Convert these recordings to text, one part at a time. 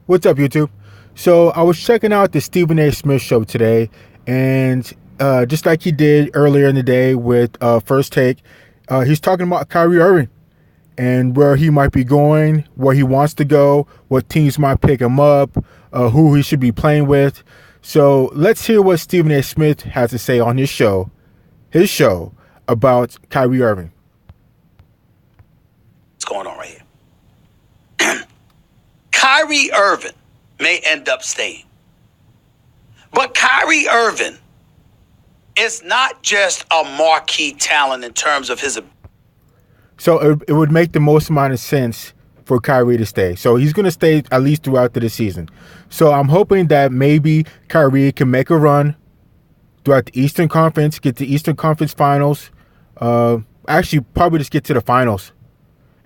What's up, YouTube? So I was checking out the Stephen A. Smith show today, and just like he did earlier in the day with First Take, he's talking about Kyrie Irving and where he might be going, where he wants to go, what teams might pick him up, who he should be playing with. So let's hear what Stephen A. Smith has to say on his show about Kyrie Irving. What's going on right here? Kyrie Irving may end up staying. But Kyrie Irving is not just a marquee talent in terms of his ability. So it would make the most amount of sense for Kyrie to stay. So he's going to stay at least throughout the season. So I'm hoping that maybe Kyrie can make a run throughout the Eastern Conference, get to Eastern Conference Finals. Actually, probably just get to the finals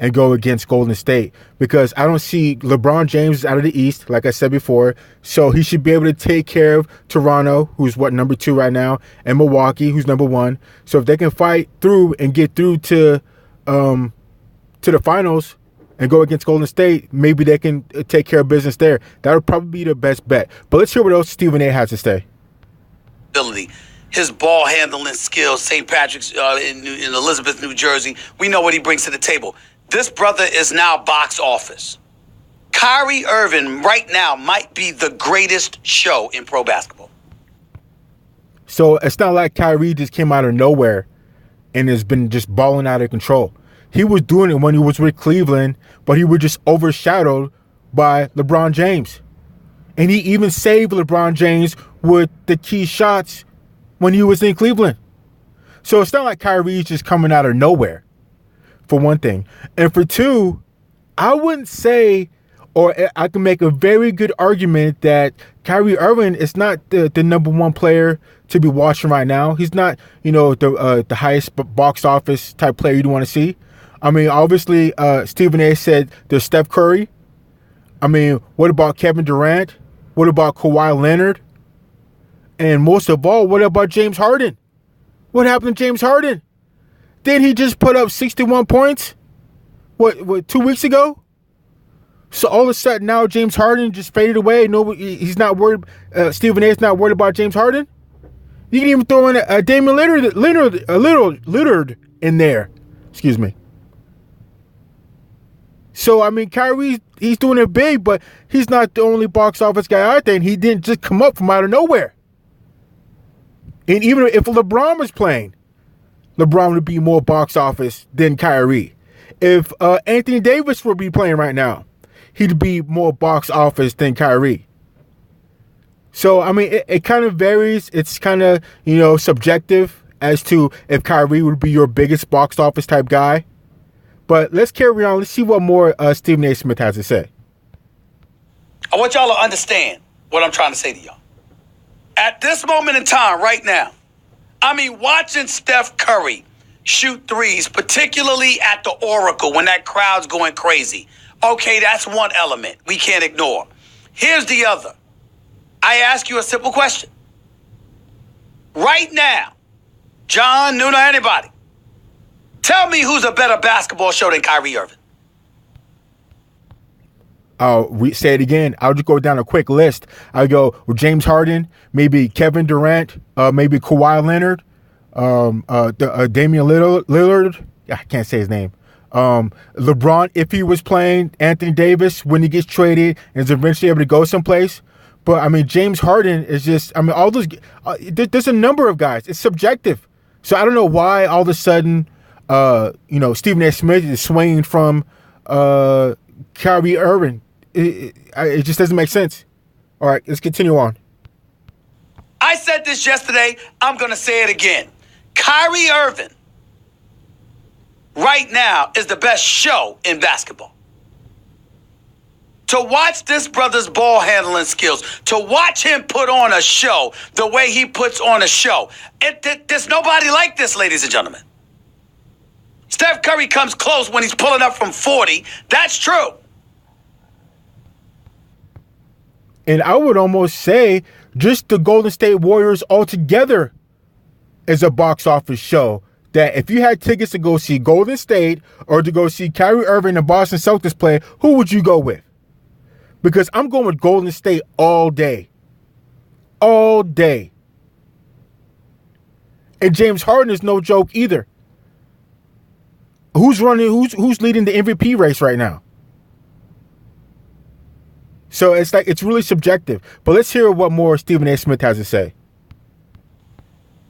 and go against Golden State, because I don't see LeBron James out of the East, like I said before, so he should be able to take care of Toronto, who's number 2 right now, and Milwaukee, who's number 1. So if they can fight through and get through to the finals and go against Golden State, maybe they can take care of business there. That would probably be the best bet. But let's hear what else Stephen A. has to say. His ball handling skills, St. Patrick's in Elizabeth, New Jersey, we know what he brings to the table. This brother is now box office. Kyrie Irving right now might be the greatest show in pro basketball. So it's not like Kyrie just came out of nowhere and has been just balling out of control. He was doing it when he was with Cleveland, but he was just overshadowed by LeBron James. And he even saved LeBron James with the key shots when he was in Cleveland. So it's not like Kyrie's just coming out of nowhere, for one thing. And for two, I wouldn't say, or I can make a very good argument that Kyrie Irving is not the number 1 player to be watching right now. He's not, the highest box office type player you'd want to see. I mean, obviously, Stephen A. said there's Steph Curry. I mean, what about Kevin Durant? What about Kawhi Leonard? And most of all, what about James Harden? What happened to James Harden? Did he just put up 61 points? What 2 weeks ago? So all of a sudden now James Harden just faded away. He's not worried. Stephen A. is not worried about James Harden. You can even throw in a Damian Lillard in there. Excuse me. So I mean, Kyrie, he's doing it big, but he's not the only box office guy out there, and he didn't just come up from out of nowhere. And even if LeBron was playing, LeBron would be more box office than Kyrie. If Anthony Davis would be playing right now, he'd be more box office than Kyrie. So, I mean, it kind of varies. It's kind of, subjective as to if Kyrie would be your biggest box office type guy. But let's carry on. Let's see what more Stephen A. Smith has to say. I want y'all to understand what I'm trying to say to y'all. At this moment in time, right now, I mean, watching Steph Curry shoot threes, particularly at the Oracle when that crowd's going crazy. Okay, that's one element we can't ignore. Here's the other. I ask you a simple question. Right now, John, Nuno, anybody, tell me who's a better basketball show than Kyrie Irving. We say it again. I'll just go down a quick list. I go with James Harden, maybe Kevin Durant, maybe Kawhi Leonard, Damian Lillard. I can't say his name. LeBron, if he was playing, Anthony Davis when he gets traded and is eventually able to go someplace. But I mean, James Harden is just. I mean, all those. There's a number of guys. It's subjective. So I don't know why all of a sudden, Stephen A. Smith is swinging from Kyrie Irving. It just doesn't make sense. All right, let's continue on. I said this yesterday. I'm going to say it again. Kyrie Irving right now is the best show in basketball. To watch this brother's ball handling skills, to watch him put on a show the way he puts on a show. There's nobody like this, ladies and gentlemen. Steph Curry comes close when he's pulling up from 40. That's true. And I would almost say just the Golden State Warriors altogether is a box office show. That if you had tickets to go see Golden State or to go see Kyrie Irving and Boston Celtics play, who would you go with? because I'm going with Golden State all day. All day. And James Harden is no joke either. Who's leading the MVP race right now? So it's really subjective. But let's hear what more Stephen A. Smith has to say.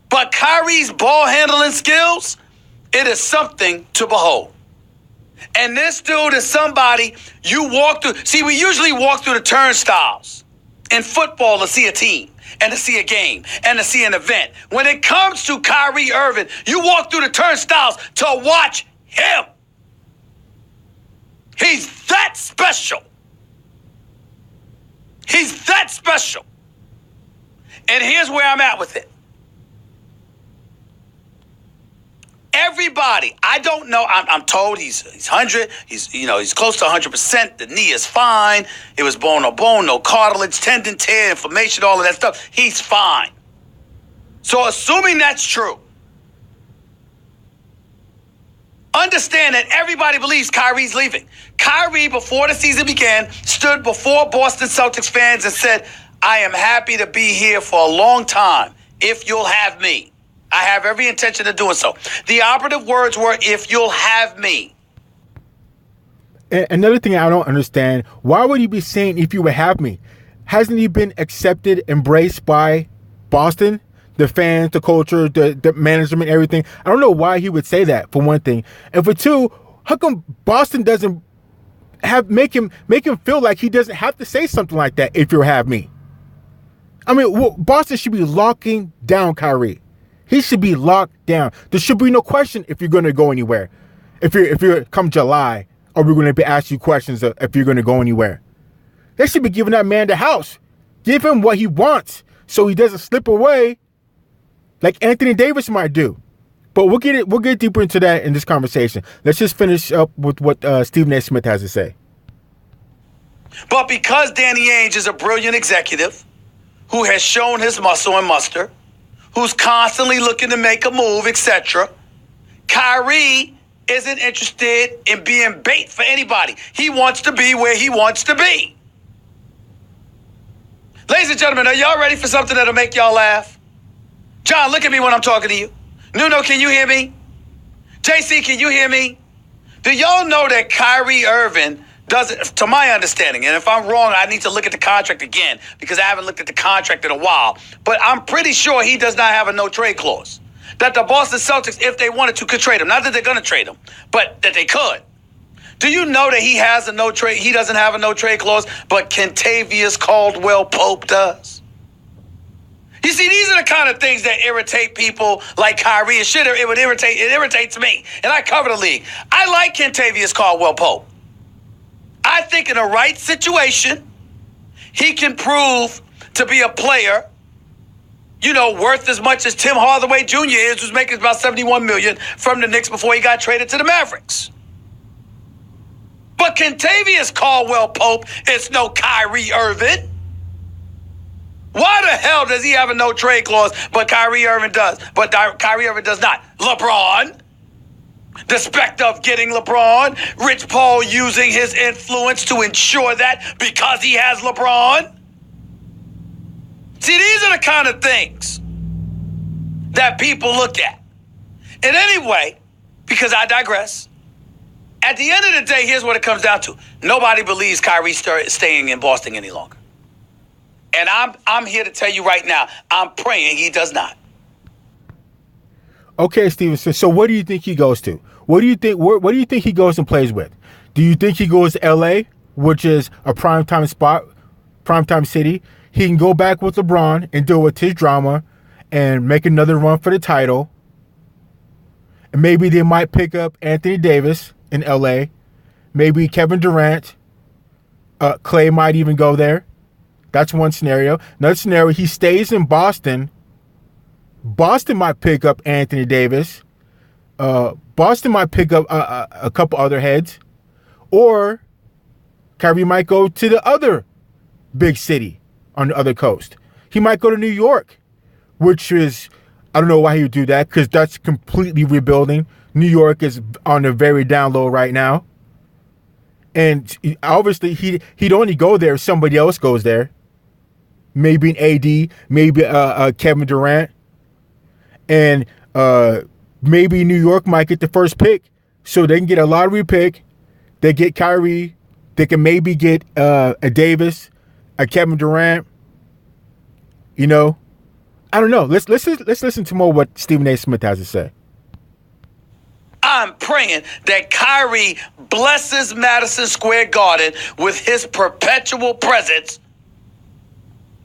But Kyrie's ball handling skills, it is something to behold. And this dude is somebody you walk through. See, we usually walk through the turnstiles in football to see a team and to see a game and to see an event. When it comes to Kyrie Irving, you walk through the turnstiles to watch him. He's that special. He's that special. And here's where I'm at with it. Everybody, I don't know. I'm told he's 100. He's close to 100%. The knee is fine. It was bone on bone, no cartilage, tendon tear, inflammation, all of that stuff. He's fine. So assuming that's true, understand that everybody believes Kyrie's leaving. Kyrie, before the season began, stood before Boston Celtics fans and said, "I am happy to be here for a long time if you'll have me. I have every intention of doing so." The operative words were, "if you'll have me." Another thing I don't understand, why would he be saying "if you would have me"? Hasn't he been accepted, embraced by Boston? The fans, the culture, the management, everything. I don't know why he would say that, for one thing. And for two, how come Boston doesn't make him feel like he doesn't have to say something like that, "if you'll have me"? I mean, Boston should be locking down Kyrie. He should be locked down. There should be no question if you're going to go anywhere. If you're come July, are we going to be asking you questions if you're going to go anywhere? They should be giving that man the house. Give him what he wants so he doesn't slip away like Anthony Davis might do. But we'll get deeper into that in this conversation. Let's just finish up with what Stephen A. Smith has to say. But because Danny Ainge is a brilliant executive who has shown his muscle and muster, who's constantly looking to make a move, etc., Kyrie isn't interested in being bait for anybody. He wants to be where he wants to be. Ladies and gentlemen, are y'all ready for something that'll make y'all laugh? John, look at me when I'm talking to you. Nuno, can you hear me? JC, can you hear me? Do y'all know that Kyrie Irving doesn't, to my understanding, and if I'm wrong, I need to look at the contract again because I haven't looked at the contract in a while, but I'm pretty sure he does not have a no-trade clause. That the Boston Celtics, if they wanted to, could trade him. Not that they're going to trade him, but that they could. Do you know that he doesn't have a no-trade clause, but Kentavious Caldwell-Pope does? You see, these are the kind of things that irritate people like Kyrie. It irritates me, and I cover the league. I like Kentavious Caldwell-Pope. I think in the right situation, he can prove to be a player, worth as much as Tim Hardaway Jr. is, who's making about $71 million from the Knicks before he got traded to the Mavericks. But Kentavious Caldwell-Pope is no Kyrie Irving. Why the hell does he have a no-trade clause, but Kyrie Irving does? But Kyrie Irving does not. LeBron. The specter of getting LeBron. Rich Paul using his influence to ensure that because he has LeBron. See, these are the kind of things that people look at. And anyway, because I digress, at the end of the day, here's what it comes down to. Nobody believes Kyrie's staying in Boston any longer. And I'm here to tell you right now, I'm praying he does not. Okay, Stevenson. So what do you think he goes to? What do you think he goes and plays with? Do you think he goes to LA, which is a primetime spot, primetime city? He can go back with LeBron and deal with his drama and make another run for the title. And maybe they might pick up Anthony Davis in LA. Maybe Kevin Durant. Clay might even go there. That's one scenario. Another scenario, he stays in Boston. Boston might pick up Anthony Davis. Boston might pick up a couple other heads. Or Kyrie might go to the other big city on the other coast. He might go to New York, which is, I don't know why he would do that, because that's completely rebuilding. New York is on a very down low right now. And obviously, he'd only go there if somebody else goes there. Maybe an AD, maybe Kevin Durant, and maybe New York might get the first pick, so they can get a lottery pick. They get Kyrie. They can maybe get a Davis, a Kevin Durant. You know, I don't know. Let's listen to more what Stephen A. Smith has to say. I'm praying that Kyrie blesses Madison Square Garden with his perpetual presence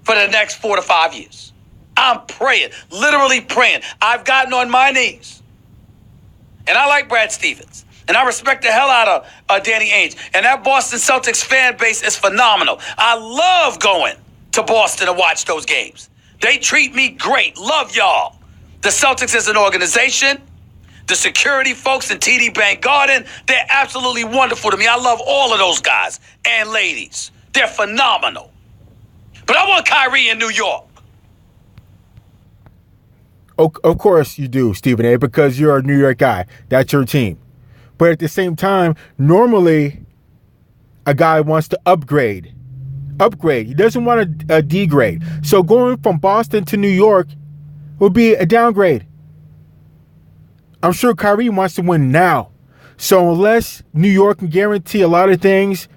for the next 4 to 5 years. I'm praying, literally praying. I've gotten on my knees. And I like Brad Stevens. And I respect the hell out of Danny Ainge. And that Boston Celtics fan base is phenomenal. I love going to Boston to watch those games. They treat me great. Love y'all. The Celtics as an organization, the security folks in TD Bank Garden, they're absolutely wonderful to me. I love all of those guys and ladies. They're phenomenal. But I want Kyrie in New York. Of course you do, Stephen A., because you're a New York guy. That's your team. But at the same time, normally a guy wants to upgrade. He doesn't want to degrade. So going from Boston to New York would be a downgrade. I'm sure Kyrie wants to win now. So unless New York can guarantee a lot of things,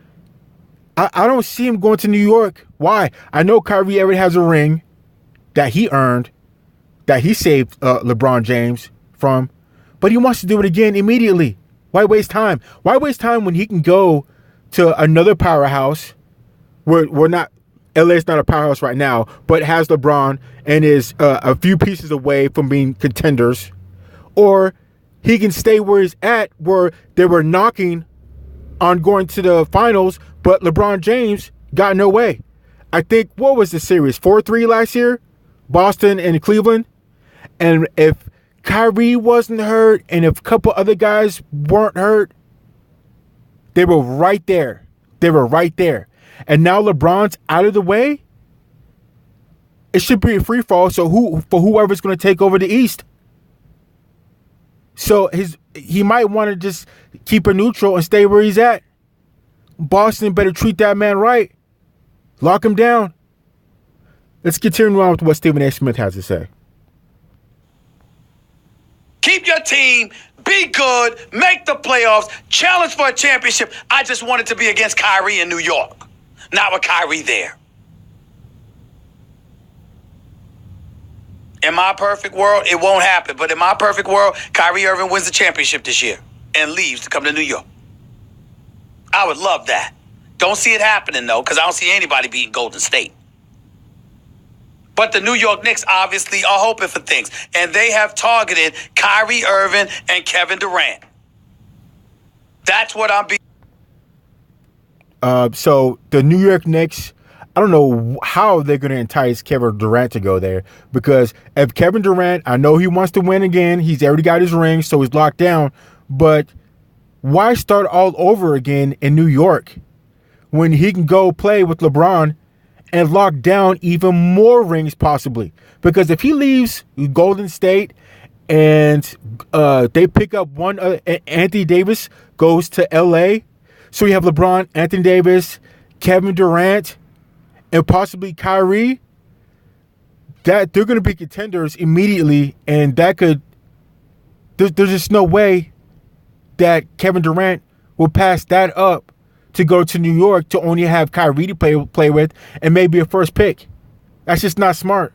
I don't see him going to New York. Why? I know Kyrie already has a ring that he earned, that he saved LeBron James from, but he wants to do it again immediately. Why waste time? Why waste time when he can go to another powerhouse where we're not, LA's not a powerhouse right now, but has LeBron and is a few pieces away from being contenders, or he can stay where he's at, where they were knocking on going to the finals, but LeBron James got no way. I think, what was the series? 4-3 last year? Boston and Cleveland? And if Kyrie wasn't hurt and if a couple other guys weren't hurt, they were right there. And now LeBron's out of the way. It should be a free fall. So whoever's going to take over the East. So he might want to just keep it neutral and stay where he's at. Boston better treat that man right. Lock him down. Let's continue on with what Stephen A. Smith has to say. Keep your team, be good, make the playoffs, challenge for a championship. I just want it to be against Kyrie in New York, not with Kyrie there. In my perfect world, it won't happen. But in my perfect world, Kyrie Irving wins the championship this year and leaves to come to New York. I would love that. Don't see it happening, though, because I don't see anybody beating Golden State. But the New York Knicks obviously are hoping for things. And they have targeted Kyrie Irving and Kevin Durant. That's what I'm being. So the New York Knicks, I don't know how they're going to entice Kevin Durant to go there. Because if Kevin Durant, I know he wants to win again. He's already got his ring, so he's locked down. But why start all over again in New York when he can go play with LeBron and lock down even more rings possibly? Because if he leaves Golden State and they pick up one, Anthony Davis goes to LA. So you have LeBron, Anthony Davis, Kevin Durant, and possibly Kyrie. That they're going to be contenders immediately, and that could. There's just no way that Kevin Durant will pass that up to go to New York to only have Kyrie to play with and maybe a first pick. That's just not smart.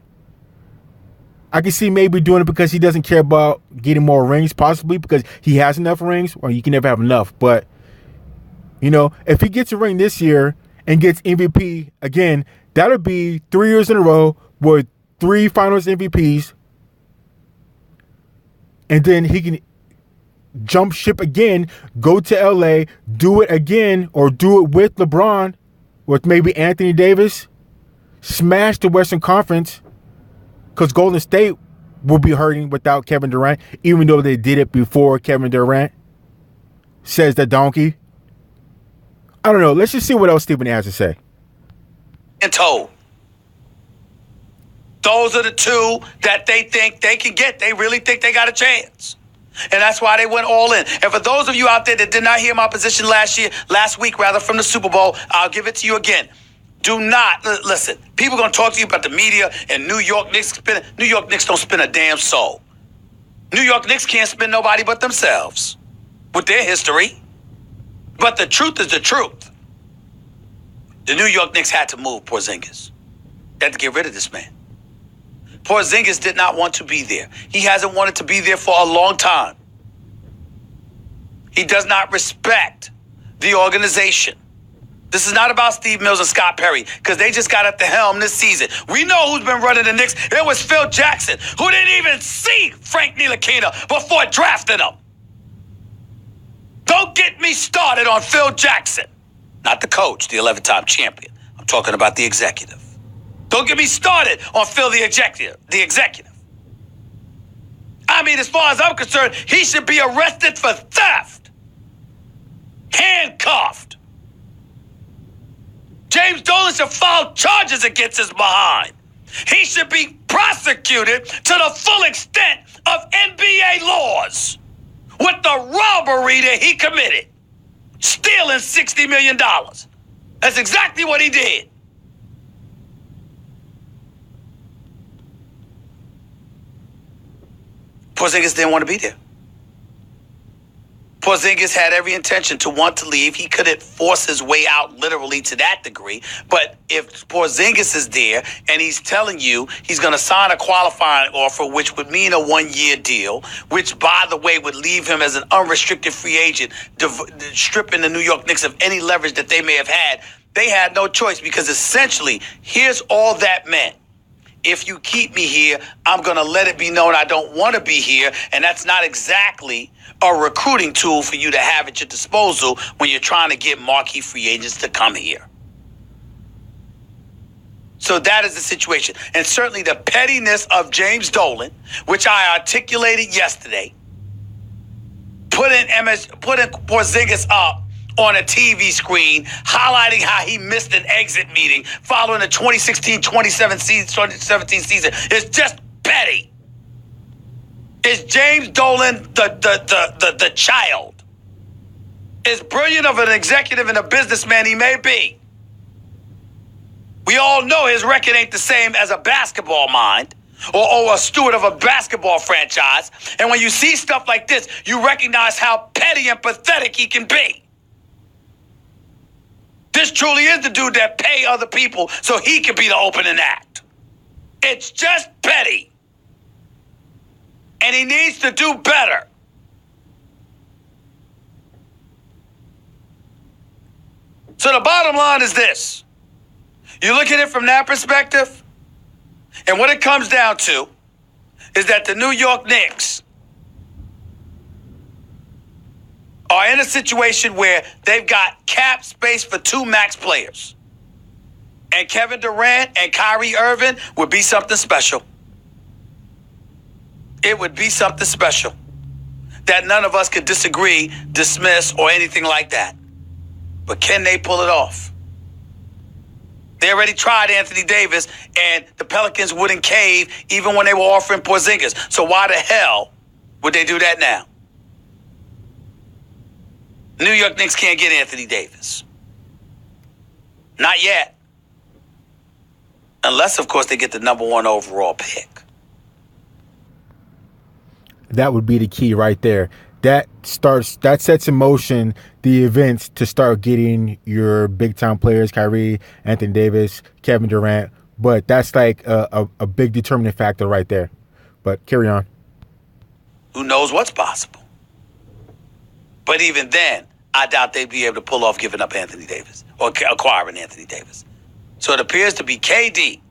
I can see maybe doing it because he doesn't care about getting more rings, possibly because he has enough rings, or you can never have enough. But, if he gets a ring this year and gets MVP again, that'll be 3 years in a row with 3 finals MVPs. And then he can jump ship again, go to LA, do it again, or do it with LeBron, with maybe Anthony Davis, smash the Western Conference, because Golden State will be hurting without Kevin Durant, even though they did it before Kevin Durant, says the donkey. I don't know. Let's just see what else Stephen has to say. And told. Those are the two that they think they can get. They really think they got a chance. And that's why they went all in. And for those of you out there that did not hear my position last week from the Super Bowl, I'll give it to you again. Do not, listen, people are going to talk to you about the media and New York Knicks. New York Knicks don't spin a damn soul. New York Knicks can't spin nobody but themselves with their history. But the truth is the truth. The New York Knicks had to move Porzingis. They had to get rid of this man. Porzingis did not want to be there. He hasn't wanted to be there for a long time. He does not respect the organization. This is not about Steve Mills and Scott Perry because they just got at the helm this season. We know who's been running the Knicks. It was Phil Jackson, who didn't even see Frank Ntilikina before drafting him. Don't get me started on Phil Jackson. Not the coach, the 11-time champion. I'm talking about the executive. Don't get me started on Phil the executive. I mean, as far as I'm concerned, he should be arrested for theft. Handcuffed. James Dolan should file charges against his behind. He should be prosecuted to the full extent of NBA laws with the robbery that he committed. Stealing $60 million. That's exactly what he did. Porzingis didn't want to be there. Porzingis had every intention to want to leave. He couldn't force his way out literally to that degree. But if Porzingis is there and he's telling you he's going to sign a qualifying offer, which would mean a one-year deal, which, by the way, would leave him as an unrestricted free agent, stripping the New York Knicks of any leverage that they may have had, they had no choice because essentially, here's all that meant. If you keep me here, I'm going to let it be known I don't want to be here. And that's not exactly a recruiting tool for you to have at your disposal when you're trying to get marquee free agents to come here. So that is the situation. And certainly the pettiness of James Dolan, which I articulated yesterday, putting Porzingis up on a TV screen, highlighting how he missed an exit meeting following the 2016-2017 season. It's just petty. Is James Dolan the child? As brilliant of an executive and a businessman he may be, we all know his record ain't the same as a basketball mind or a steward of a basketball franchise. And when you see stuff like this, you recognize how petty and pathetic he can be. This truly is the dude that pay other people so he can be the opening act. It's just petty. And he needs to do better. So the bottom line is this. You look at it from that perspective, and what it comes down to is that the New York Knicks are in a situation where they've got cap space for 2 max players. And Kevin Durant and Kyrie Irving would be something special. It would be something special that none of us could disagree, dismiss, or anything like that. But can they pull it off? They already tried Anthony Davis, and the Pelicans wouldn't cave even when they were offering Porzingis. So why the hell would they do that now? New York Knicks can't get Anthony Davis. Not yet. Unless, of course, they get the number 1 overall pick. That would be the key right there. That sets in motion the events to start getting your big-time players, Kyrie, Anthony Davis, Kevin Durant. But that's like a big determining factor right there. But carry on. Who knows what's possible? But even then, I doubt they'd be able to pull off giving up Anthony Davis or acquiring Anthony Davis. So it appears to be KD